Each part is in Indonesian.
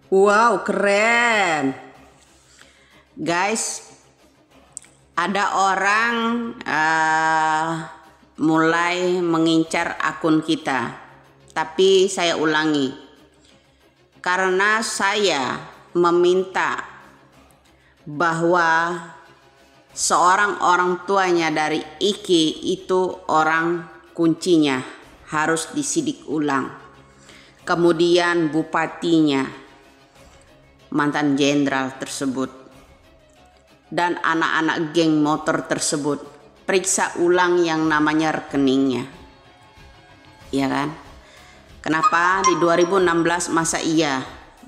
Wow, keren. Guys, ada orang mulai mengincar akun kita. Tapi saya ulangi, karena saya meminta bahwa seorang orang tuanya dari Iki itu orang kuncinya harus disidik ulang. Kemudian bupatinya, mantan jenderal tersebut, dan anak-anak geng motor tersebut, periksa ulang yang namanya rekeningnya. Ya kan? Kenapa di 2016 masa iya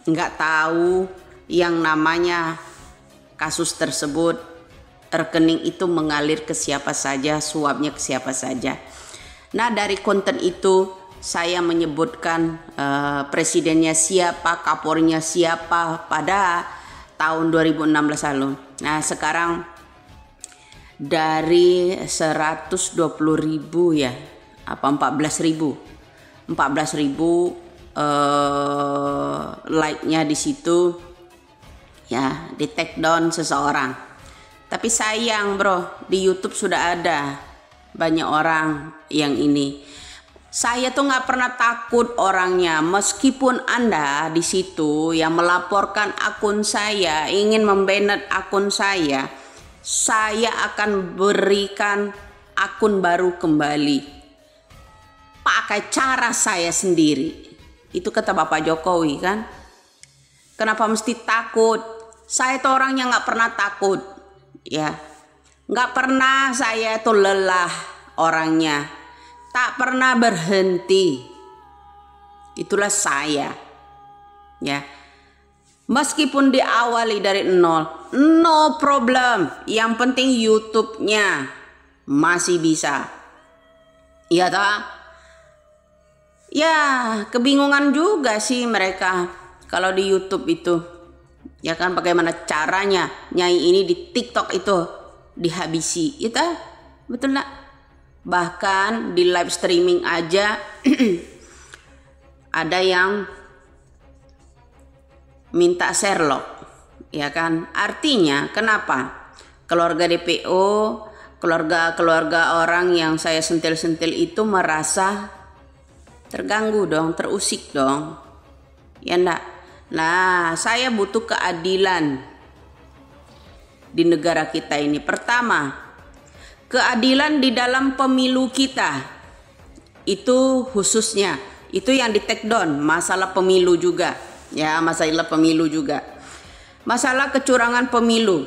nggak tahu yang namanya kasus tersebut, rekening itu mengalir ke siapa saja, suapnya ke siapa saja. Nah, dari konten itu saya menyebutkan presidennya siapa, kapolrinya siapa pada tahun 2016 lalu. Nah, sekarang dari 120.000 ya, apa 14.000 like-nya di situ ya, di take down seseorang. Tapi sayang bro, di YouTube sudah ada banyak orang yang ini. Saya tuh nggak pernah takut orangnya, meskipun Anda di situ yang melaporkan akun saya, ingin membanet akun saya akan berikan akun baru kembali pakai cara saya sendiri. Itu kata Bapak Jokowi kan. Kenapa mesti takut? Saya tuh orangnya nggak pernah takut, ya, nggak pernah saya tuh lelah orangnya. Tak pernah berhenti. Itulah saya. Ya. Meskipun diawali dari nol, no problem. Yang penting YouTube-nya masih bisa. Iya toh? Ya, kebingungan juga sih mereka kalau di YouTube itu. Ya kan, bagaimana caranya Nyai ini di TikTok itu dihabisi. Itu betul enggak? Bahkan di live streaming aja ada yang minta Sherlock, ya kan? Artinya kenapa keluarga DPO, keluarga orang yang saya sentil-sentil itu merasa terganggu dong, terusik dong, ya enggak? Nah, saya butuh keadilan di negara kita ini. Pertama, keadilan di dalam pemilu kita, itu khususnya, itu yang di take down, masalah pemilu juga, ya, masalah pemilu juga, masalah kecurangan pemilu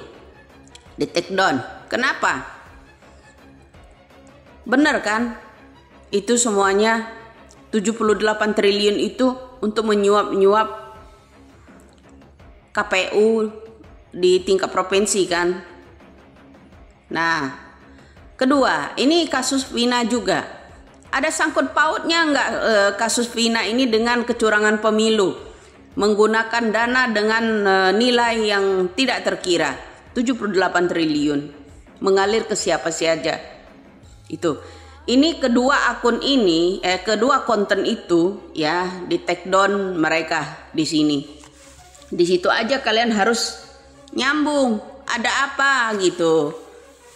di take down. Kenapa? Benar kan? Itu semuanya 78 triliun itu untuk menyuap-nyuap KPU di tingkat provinsi kan. Nah, kedua, ini kasus Vina juga. Ada sangkut pautnya enggak kasus Vina ini dengan kecurangan pemilu? Menggunakan dana dengan nilai yang tidak terkira. 78 triliun. Mengalir ke siapa saja. Itu. Ini kedua akun ini, kedua konten itu ya, di take down mereka di sini. Di situ aja kalian harus nyambung. Ada apa gitu.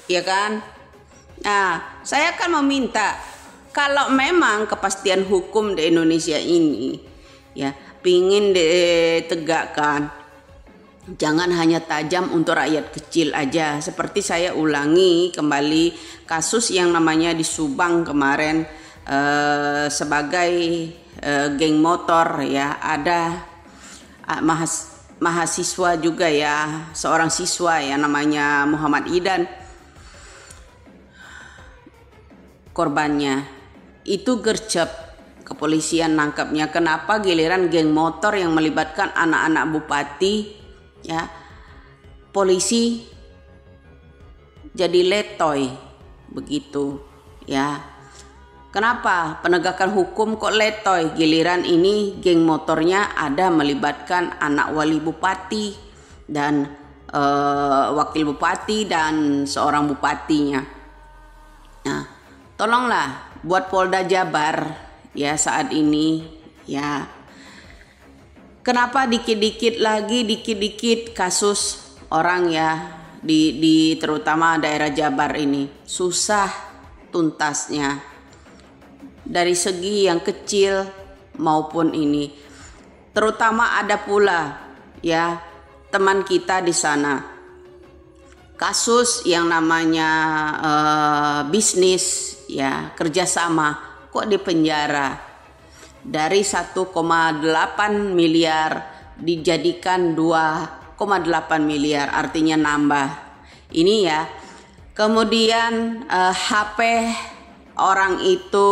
Ya kan? Nah, saya akan meminta kalau memang kepastian hukum di Indonesia ini ya pingin ditegakkan, jangan hanya tajam untuk rakyat kecil aja. Seperti saya ulangi kembali kasus yang namanya di Subang kemarin sebagai geng motor ya, ada mahasiswa juga ya, seorang siswa ya namanya Muhammad Idan. Korbannya itu gercep, kepolisian nangkapnya. Kenapa giliran geng motor yang melibatkan anak-anak bupati ya, polisi jadi letoy begitu ya. Kenapa penegakan hukum kok letoy, giliran ini geng motornya ada melibatkan anak wali bupati dan wakil bupati dan seorang bupatinya. Nah, tolonglah buat Polda Jabar ya saat ini ya, Kenapa dikit-dikit kasus orang ya di terutama daerah Jabar ini susah tuntasnya dari segi yang kecil maupun ini. Terutama ada pula ya teman kita di sana kasus yang namanya bisnis ya kerjasama kok di penjara. Dari 1,8 miliar dijadikan 2,8 miliar, artinya nambah. Ini ya. Kemudian HP orang itu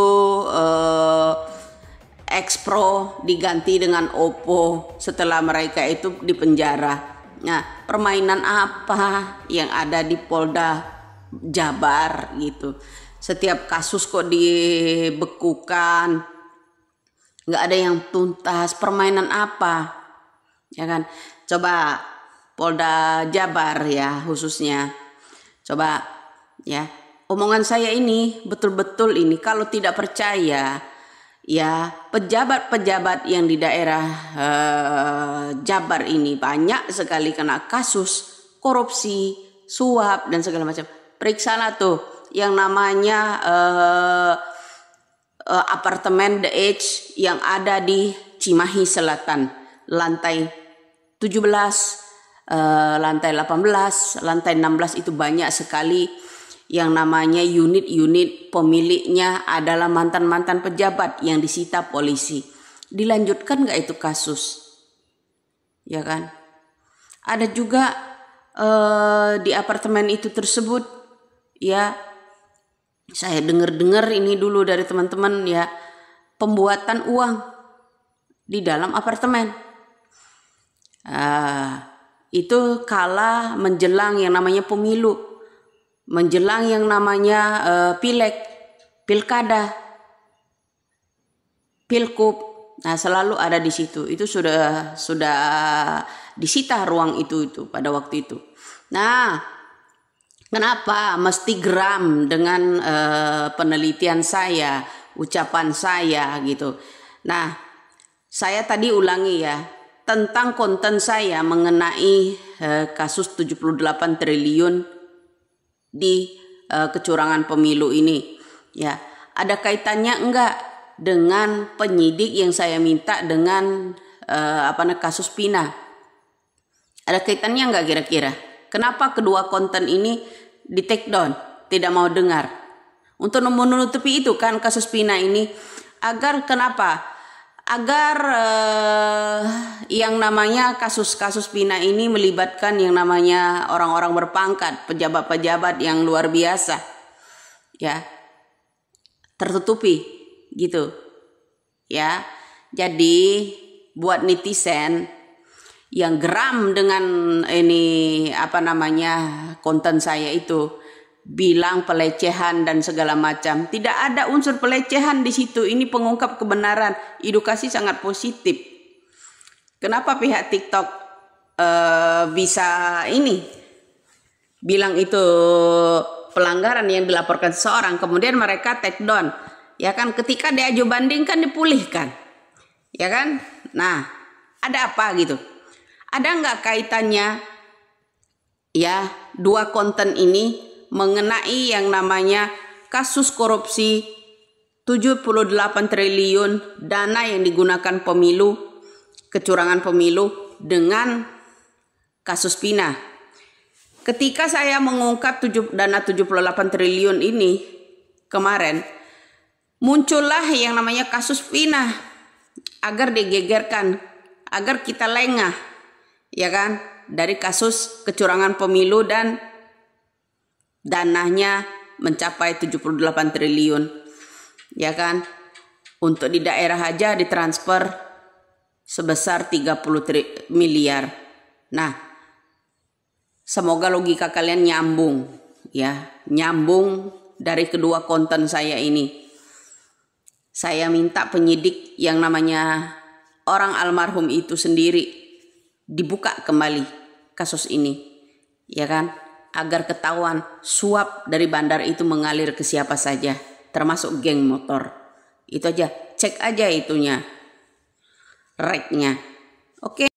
X-Pro diganti dengan Oppo setelah mereka itu di penjara. Nah, permainan apa yang ada di Polda Jabar gitu. Setiap kasus kok dibekukan, nggak ada yang tuntas, permainan apa ya kan. Coba Polda Jabar ya khususnya, coba ya omongan saya ini betul-betul ini kalau tidak percaya ya pejabat-pejabat yang di daerah Jabar ini banyak sekali kena kasus korupsi, suap dan segala macam. Periksalah tuh yang namanya apartemen The Edge yang ada di Cimahi Selatan, lantai 17, lantai 18, lantai 16 itu banyak sekali yang namanya unit-unit pemiliknya adalah mantan-mantan pejabat yang disita polisi. Dilanjutkan nggak itu kasus? Ya kan? Ada juga di apartemen itu tersebut ya. Saya dengar ini dulu dari teman-teman ya, pembuatan uang di dalam apartemen. Itu kala menjelang yang namanya pemilu, menjelang yang namanya pileg, pilkada, pilkup. Nah, selalu ada di situ. Itu sudah disita ruang itu pada waktu itu. Nah, kenapa mesti geram dengan penelitian saya, ucapan saya gitu. Nah, saya tadi ulangi ya, tentang konten saya mengenai kasus 78 triliun di kecurangan pemilu ini. Ya, ada kaitannya enggak dengan penyidik yang saya minta dengan kasus Pina? Ada kaitannya enggak kira-kira? Kenapa kedua konten ini di take down, tidak mau dengar untuk menutupi itu kan kasus Pina ini, agar kenapa? Agar yang namanya kasus-kasus Pina ini melibatkan yang namanya orang-orang berpangkat, pejabat-pejabat yang luar biasa ya, tertutupi gitu ya. Jadi buat netizen yang geram dengan ini konten saya itu, bilang pelecehan dan segala macam. Tidak ada unsur pelecehan di situ. Ini pengungkap kebenaran, edukasi sangat positif. Kenapa pihak TikTok bisa bilang itu pelanggaran yang dilaporkan seseorang, kemudian mereka take down, ya kan? Ketika diajukan banding kan dipulihkan, ya kan? Nah, ada apa gitu? Ada nggak kaitannya ya dua konten ini mengenai yang namanya kasus korupsi 78 triliun dana yang digunakan pemilu, kecurangan pemilu dengan kasus Pina? Ketika saya mengungkap dana 78 triliun ini kemarin, muncullah yang namanya kasus Pina agar digegerkan, agar kita lengah ya kan dari kasus kecurangan pemilu dan dananya mencapai 78 triliun ya kan. Untuk di daerah aja ditransfer sebesar 30 miliar. Nah, semoga logika kalian nyambung ya, nyambung dari kedua konten saya ini. Saya minta penyidik yang namanya orang almarhum itu sendiri dibuka kembali kasus ini ya kan, agar ketahuan suap dari bandar itu mengalir ke siapa saja, termasuk geng motor. Itu aja, cek aja itunya, reknya. Oke.